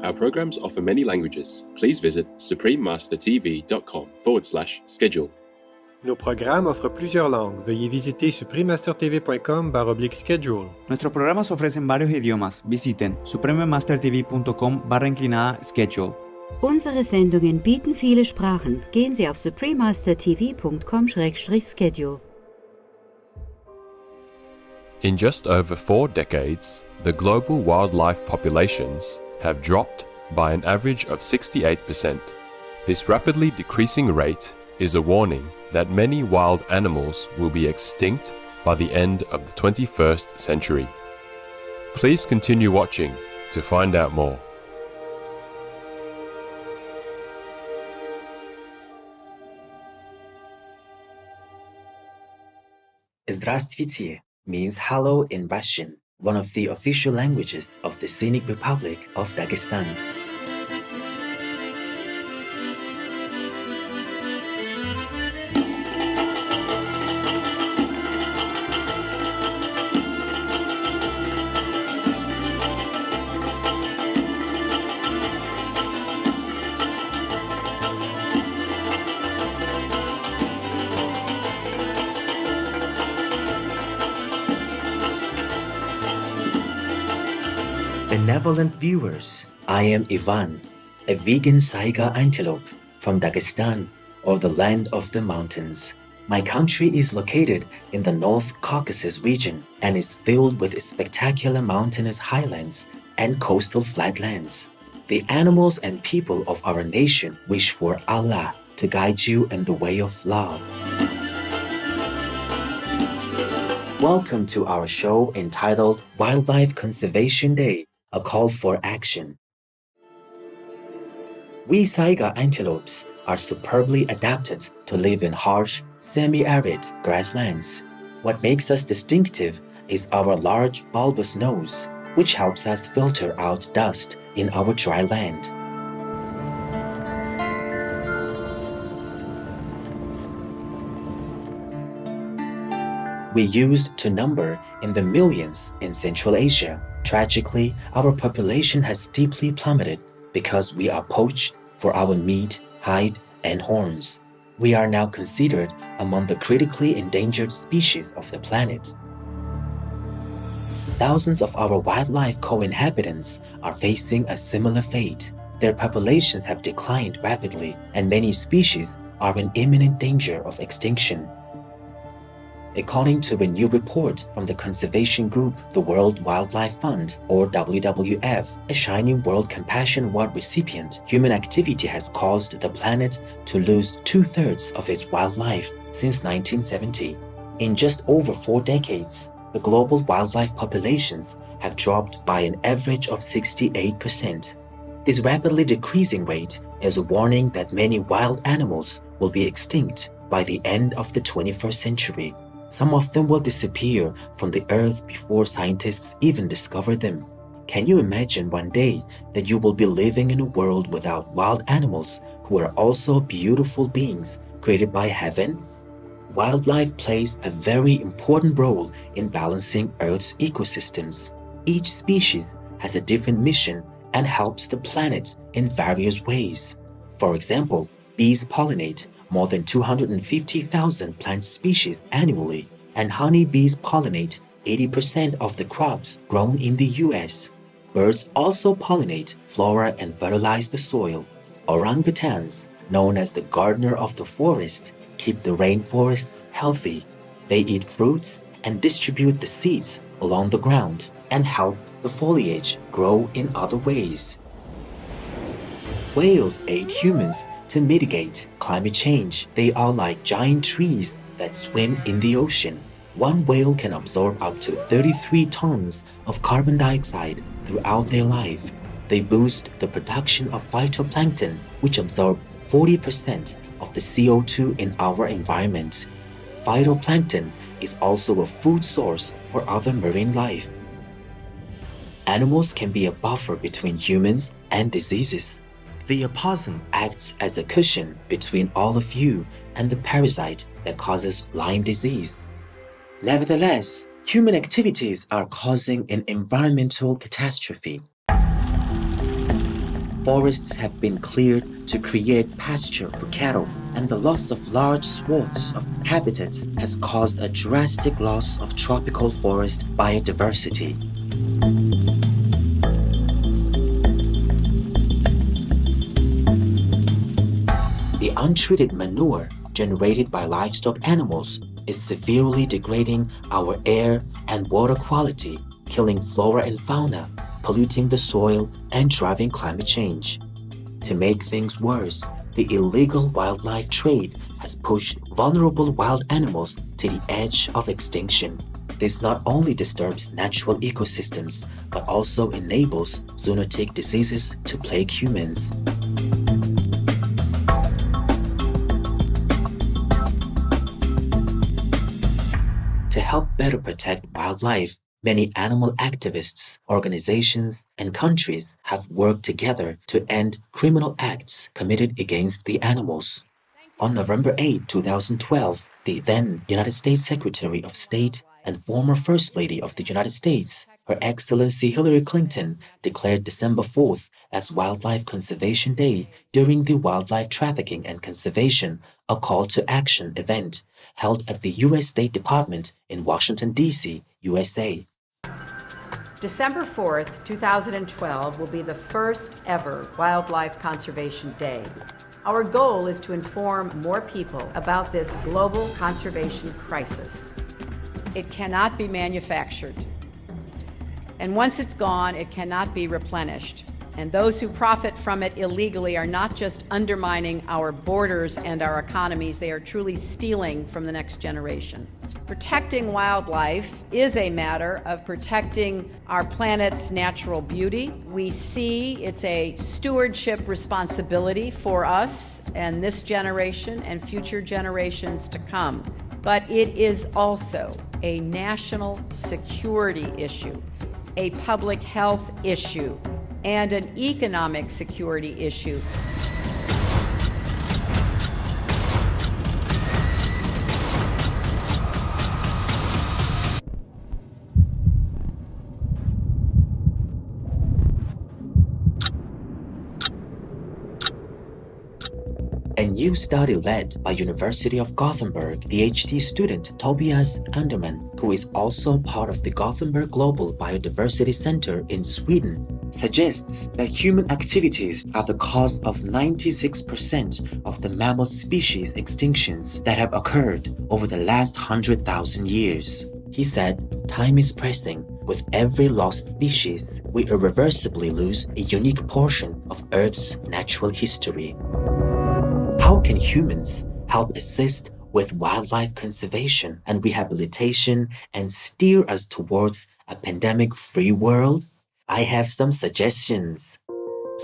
Our programs offer many languages. Please visit suprememastertv.com/schedule. Nos programas offrent plusieurs langues. Veuillez visiter suprememastertv.com/schedule. Nuestros programas ofrecen varios idiomas. Visiten suprememastertv.com/schedule. Unsere Sendungen bieten viele Sprachen. Gehen Sie auf suprememastertv.com/schedule. In just over 4 decades, the global wildlife populations have dropped by an average of 68%. This rapidly decreasing rate is a warning that many wild animals will be extinct by the end of the 21st century. Please continue watching to find out more. Здравствуйте means hello in Russian, one of the official languages of the Scenic Republic of Dagestan. Benevolent viewers, I am Ivan, a vegan saiga antelope from Dagestan, or the land of the mountains. My country is located in the North Caucasus region and is filled with spectacular mountainous highlands and coastal flatlands. The animals and people of our nation wish for Allah to guide you in the way of love. Welcome to our show entitled Wildlife Conservation Day, a call for action. We saiga antelopes are superbly adapted to live in harsh, semi-arid grasslands. What makes us distinctive is our large bulbous nose, which helps us filter out dust in our dry land. We used to number in the millions in Central Asia. Tragically, our population has steeply plummeted because we are poached for our meat, hide, and horns. We are now considered among the critically endangered species of the planet. Thousands of our wildlife co-inhabitants are facing a similar fate. Their populations have declined rapidly, and many species are in imminent danger of extinction. According to a new report from the conservation group, the World Wildlife Fund, or WWF, a Shining World Compassion Award recipient, human activity has caused the planet to lose 2/3 of its wildlife since 1970. In just over 4 decades, the global wildlife populations have dropped by an average of 68%. This rapidly decreasing rate is a warning that many wild animals will be extinct by the end of the 21st century. Some of them will disappear from the earth before scientists even discover them. Can you imagine one day that you will be living in a world without wild animals who are also beautiful beings created by heaven? Wildlife plays a very important role in balancing Earth's ecosystems. Each species has a different mission and helps the planet in various ways. For example, bees pollinate more than 250,000 plant species annually, and honeybees pollinate 80% of the crops grown in the US. Birds also pollinate flora and fertilize the soil. Orangutans, known as the gardener of the forest, keep the rainforests healthy. They eat fruits and distribute the seeds along the ground and help the foliage grow in other ways. Whales aid humans to mitigate climate change. They are like giant trees that swim in the ocean. One whale can absorb up to 33 tons of carbon dioxide throughout their life. They boost the production of phytoplankton, which absorb 40% of the CO2 in our environment. Phytoplankton is also a food source for other marine life. Animals can be a buffer between humans and diseases. The opossum acts as a cushion between all of you and the parasite that causes Lyme disease. Nevertheless, human activities are causing an environmental catastrophe. Forests have been cleared to create pasture for cattle, and the loss of large swaths of habitat has caused a drastic loss of tropical forest biodiversity. The untreated manure generated by livestock animals is severely degrading our air and water quality, killing flora and fauna, polluting the soil, and driving climate change. To make things worse, the illegal wildlife trade has pushed vulnerable wild animals to the edge of extinction. This not only disturbs natural ecosystems, but also enables zoonotic diseases to plague humans. To help better protect wildlife, many animal activists, organizations, and countries have worked together to end criminal acts committed against the animals. On November 8, 2012, the then United States Secretary of State and former First Lady of the United States, Her Excellency Hillary Clinton, declared December 4th as Wildlife Conservation Day during the Wildlife Trafficking and Conservation, a Call to Action event held at the U.S. State Department in Washington, D.C., USA. December 4th, 2012 will be the first ever Wildlife Conservation Day. Our goal is to inform more people about this global conservation crisis. It cannot be manufactured. And once it's gone, it cannot be replenished. And those who profit from it illegally are not just undermining our borders and our economies, they are truly stealing from the next generation. Protecting wildlife is a matter of protecting our planet's natural beauty. We see it's a stewardship responsibility for us and this generation and future generations to come. But it is also a national security issue, a public health issue, and an economic security issue. A new study led by University of Gothenburg PhD student Tobias Anderman, who is also part of the Gothenburg Global Biodiversity Center in Sweden, suggests that human activities are the cause of 96% of the mammal species extinctions that have occurred over the last 100,000 years. He said, "Time is pressing. With every lost species, we irreversibly lose a unique portion of Earth's natural history." How can humans help assist with wildlife conservation and rehabilitation and steer us towards a pandemic-free world? I have some suggestions.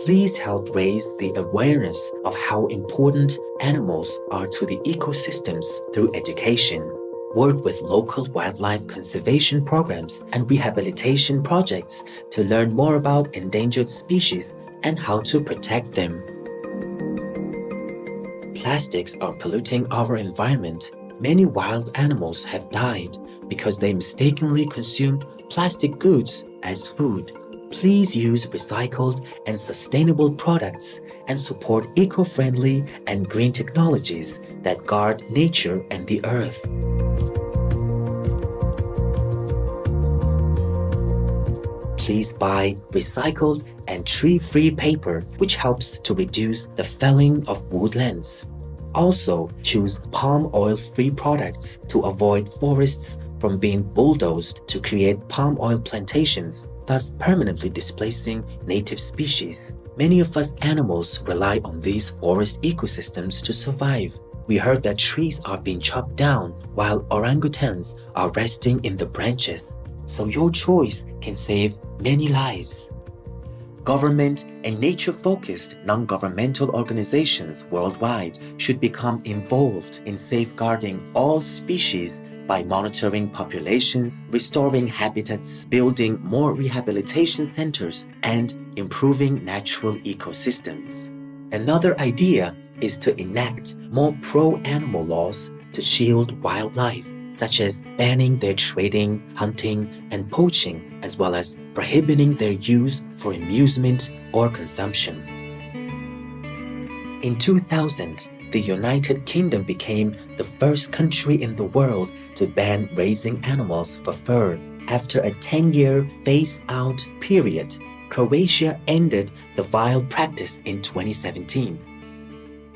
Please help raise the awareness of how important animals are to the ecosystems through education. Work with local wildlife conservation programs and rehabilitation projects to learn more about endangered species and how to protect them. Plastics are polluting our environment. Many wild animals have died because they mistakenly consumed plastic goods as food. Please use recycled and sustainable products and support eco-friendly and green technologies that guard nature and the earth. Please buy recycled and tree-free paper, which helps to reduce the felling of woodlands. Also, choose palm oil-free products to avoid forests from being bulldozed to create palm oil plantations, thus permanently displacing native species. Many of us animals rely on these forest ecosystems to survive. We heard that trees are being chopped down while orangutans are resting in the branches. So your choice can save many lives. Government and nature-focused non-governmental organizations worldwide should become involved in safeguarding all species by monitoring populations, restoring habitats, building more rehabilitation centers, and improving natural ecosystems. Another idea is to enact more pro-animal laws to shield wildlife, such as banning their trading, hunting, and poaching, as well as prohibiting their use for amusement or consumption. In 2000, the United Kingdom became the first country in the world to ban raising animals for fur. After a 10-year phase-out period, Croatia ended the vile practice in 2017.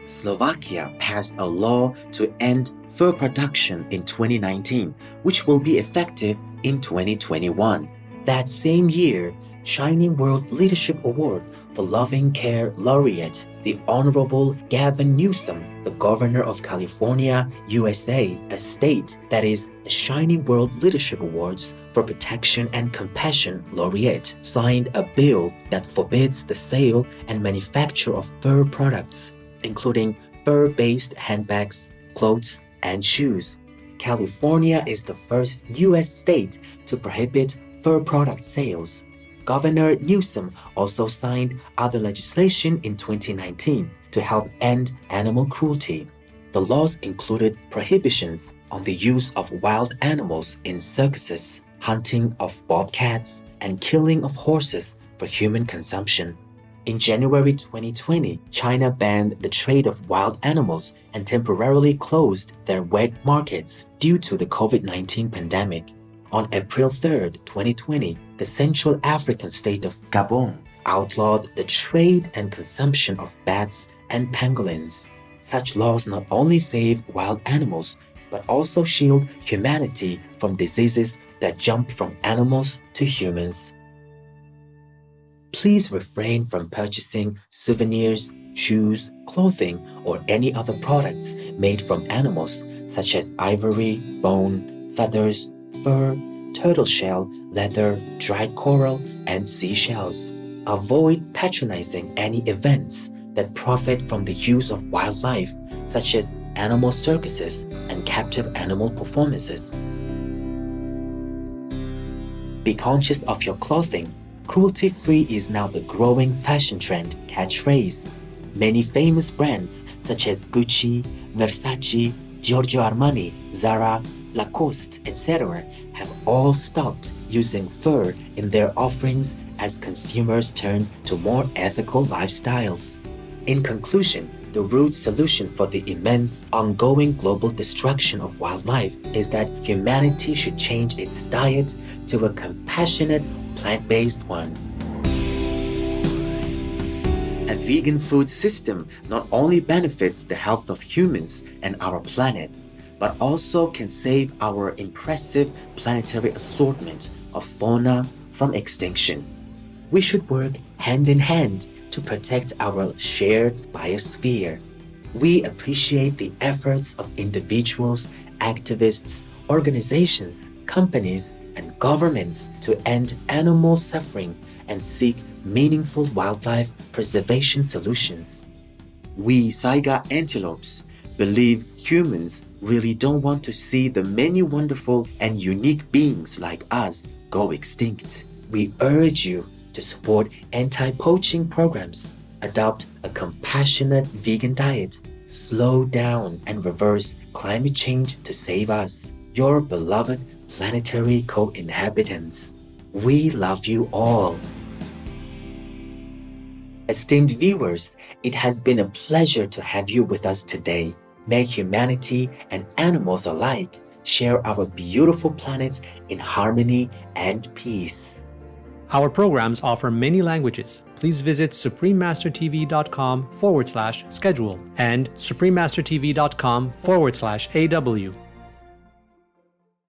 Slovakia passed a law to end fur production in 2019, which will be effective in 2021. That same year, Shining World Leadership Award for Loving Care laureate, the Honorable Gavin Newsom, the Governor of California, USA, a state that is a Shining World Leadership Awards for Protection and Compassion laureate, signed a bill that forbids the sale and manufacture of fur products, including fur-based handbags, clothes, and shoes. California is the first U.S. state to prohibit fur product sales. Governor Newsom also signed other legislation in 2019 to help end animal cruelty. The laws included prohibitions on the use of wild animals in circuses, hunting of bobcats, and killing of horses for human consumption. In January 2020, China banned the trade of wild animals and temporarily closed their wet markets due to the COVID-19 pandemic. On April 3, 2020, the Central African state of Gabon outlawed the trade and consumption of bats and pangolins. Such laws not only save wild animals, but also shield humanity from diseases that jump from animals to humans. Please refrain from purchasing souvenirs, shoes, clothing, or any other products made from animals such as ivory, bone, feathers, fur, turtle shell, leather, dried coral, and seashells. Avoid patronizing any events that profit from the use of wildlife, such as animal circuses and captive animal performances. Be conscious of your clothing. Cruelty-free is now the growing fashion trend catchphrase. Many famous brands such as Gucci, Versace, Giorgio Armani, Zara, Lacoste, etc. have all stopped using fur in their offerings as consumers turn to more ethical lifestyles. In conclusion, the root solution for the immense ongoing global destruction of wildlife is that humanity should change its diet to a compassionate, plant-based one. A vegan food system not only benefits the health of humans and our planet, but also can save our impressive planetary assortment of fauna from extinction. We should work hand in hand to protect our shared biosphere. We appreciate the efforts of individuals, activists, organizations, companies, and governments to end animal suffering and seek meaningful wildlife preservation solutions. We Saiga antelopes believe humans really don't want to see the many wonderful and unique beings like us go extinct. We urge you to support anti-poaching programs, adopt a compassionate vegan diet, slow down and reverse climate change to save us, your beloved planetary co-inhabitants. We love you all. Esteemed viewers, it has been a pleasure to have you with us today. May humanity and animals alike share our beautiful planet in harmony and peace. Our programs offer many languages. Please visit suprememastertv.com/schedule and suprememastertv.com/AW.